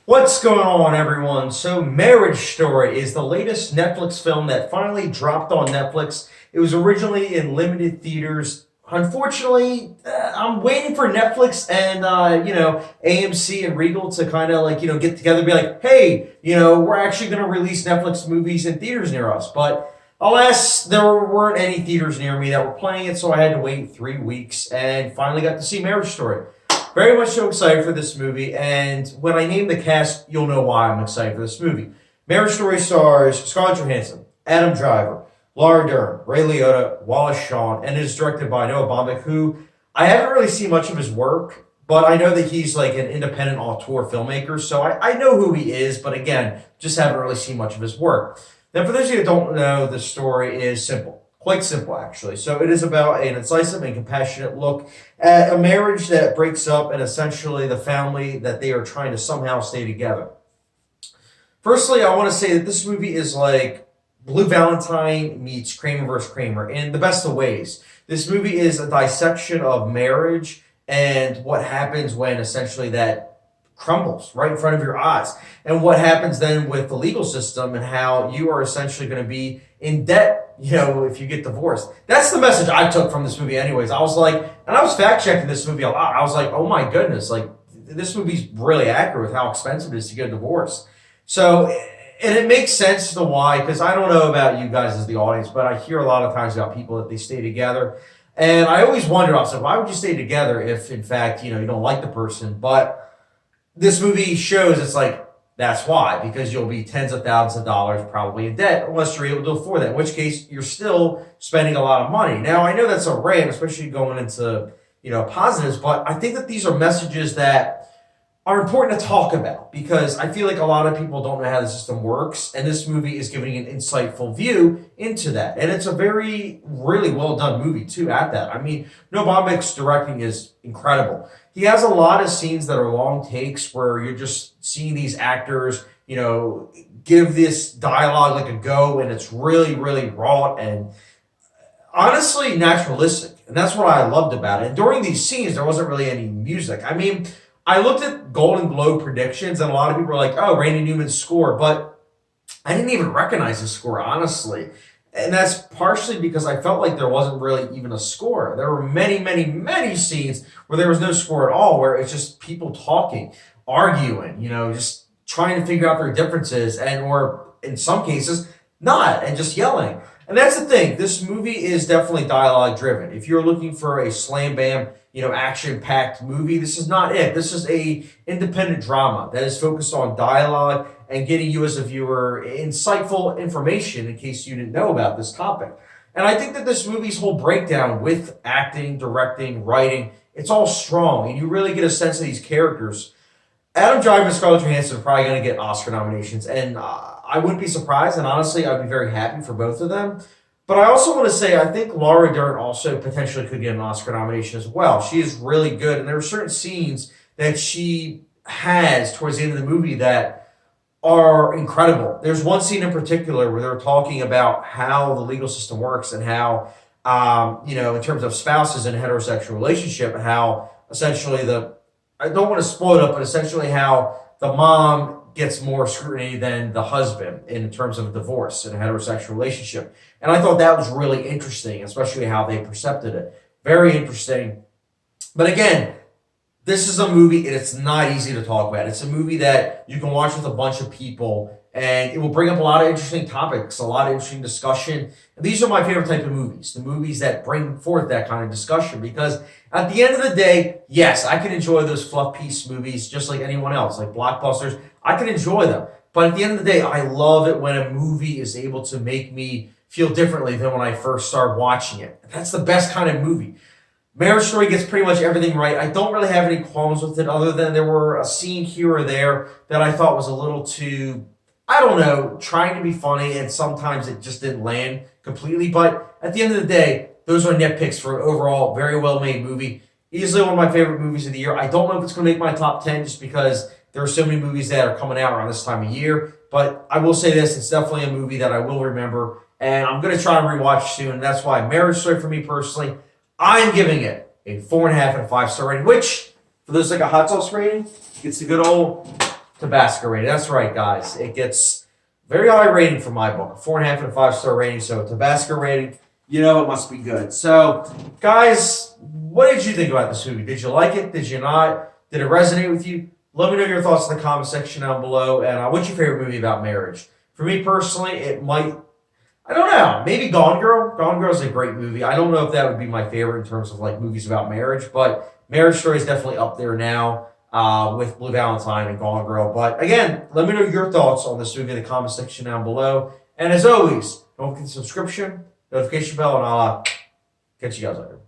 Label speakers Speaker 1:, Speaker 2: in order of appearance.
Speaker 1: What's going on, everyone? So, Marriage Story is the latest Netflix film that finally dropped on Netflix. It was originally in limited theaters. Unfortunately, I'm waiting for Netflix and AMC and Regal to kind of get together and be like, hey, we're actually going to release Netflix movies in theaters near us. But alas, there weren't any theaters near me that were playing it, so I had to wait 3 weeks and finally got to see Marriage Story. Very much so excited for this movie, and when I name the cast, you'll know why I'm excited for this movie. Marriage Story stars Scarlett Johansson, Adam Driver, Laura Dern, Ray Liotta, Wallace Shawn, and is directed by Noah Baumbach, who I haven't really seen much of his work, but I know that he's like an independent auteur filmmaker, so I know who he is, but again, just haven't really seen much of his work. Now, for those of you who don't know, the story is simple. Quite simple, actually. So it is about an incisive and compassionate look at a marriage that breaks up and essentially the family that they are trying to somehow stay together. Firstly, I want to say that this movie is like Blue Valentine meets Kramer vs. Kramer in the best of ways. This movie is a dissection of marriage and what happens when essentially that crumbles right in front of your eyes. And what happens then with the legal system and how you are essentially going to be in debt, if you get divorced. That's the message I took from this movie anyways. I was like, and I was fact checking this movie a lot. I was like, oh my goodness, like this movie's really accurate with how expensive it is to get a divorce. So, and it makes sense to why, because I don't know about you guys as the audience, but I hear a lot of times about people that they stay together. And I always wonder, I was like, why would you stay together if in fact, you don't like the person? But this movie shows it's like, that's why, because you'll be tens of thousands of dollars probably in debt unless you're able to afford that, in which case you're still spending a lot of money. Now, I know that's a rant, especially going into, positives, but I think that these are messages that are important to talk about because I feel like a lot of people don't know how the system works, and this movie is giving an insightful view into that. And it's a very, really well done movie, too, at that. I mean, Noah Baumbach's directing is incredible. He has a lot of scenes that are long takes where you're just seeing these actors, give this dialogue like a go, and it's really, really raw and honestly naturalistic. And that's what I loved about it. And during these scenes, there wasn't really any music. I mean, I looked at Golden Globe predictions, and a lot of people were like, oh, Randy Newman's score, but I didn't even recognize his score, honestly. And that's partially because I felt like there wasn't really even a score. There were many, many, many scenes where there was no score at all, where it's just people talking, arguing, just trying to figure out their differences, and or in some cases, not, and just yelling. And that's the thing. This movie is definitely dialogue driven. If you're looking for a slam bam, action-packed movie, this is not it. This is a independent drama that is focused on dialogue and getting you as a viewer insightful information in case you didn't know about this topic. And I think that this movie's whole breakdown with acting, directing, writing, it's all strong, and you really get a sense of these characters. Adam Driver and Scarlett Johansson are probably going to get Oscar nominations, and I wouldn't be surprised, and honestly, I'd be very happy for both of them. But I also want to say, I think Laura Dern also potentially could get an Oscar nomination as well. She is really good, and there are certain scenes that she has towards the end of the movie that are incredible. There's one scene in particular where they're talking about how the legal system works and how, in terms of spouses in a heterosexual relationship, and how essentially I don't want to spoil it, but essentially how the mom gets more scrutiny than the husband in terms of divorce in a heterosexual relationship. And I thought that was really interesting, especially how they perceived it. Very interesting. But again, this is a movie, and it's not easy to talk about. It's a movie that you can watch with a bunch of people, and it will bring up a lot of interesting topics, a lot of interesting discussion. And these are my favorite type of movies, the movies that bring forth that kind of discussion. Because at the end of the day, yes, I can enjoy those fluff piece movies just like anyone else, like blockbusters. I can enjoy them. But at the end of the day, I love it when a movie is able to make me feel differently than when I first started watching it. That's the best kind of movie. Marriage Story gets pretty much everything right. I don't really have any qualms with it other than there were a scene here or there that I thought was a little too, I don't know, trying to be funny, and sometimes it just didn't land completely. But at the end of the day, those are nitpicks for an overall very well-made movie. Easily one of my favorite movies of the year. I don't know if it's going to make my top 10 just because there are so many movies that are coming out around this time of year. But I will say this, it's definitely a movie that I will remember, and I'm going to try and rewatch soon. And that's why Marriage Story, for me personally, I'm giving it a 4.5 and a 5-star rating, which, for those like a hot sauce rating, gets a good old Tabasco rating. That's right, guys. It gets very high rating for my book. A 4.5 and a 5-star rating. So Tabasco rating, you know it must be good. So, guys, what did you think about this movie? Did you like it? Did you not? Did it resonate with you? Let me know your thoughts in the comment section down below. And what's your favorite movie about marriage? For me personally, it might, I don't know, maybe Gone Girl. Gone Girl is a great movie. I don't know if that would be my favorite in terms of like movies about marriage, but Marriage Story is definitely up there now. With Blue Valentine and Gone Girl. But again, let me know your thoughts on this movie in the comment section down below. And as always, don't forget the subscription, notification bell, and I'll catch you guys later.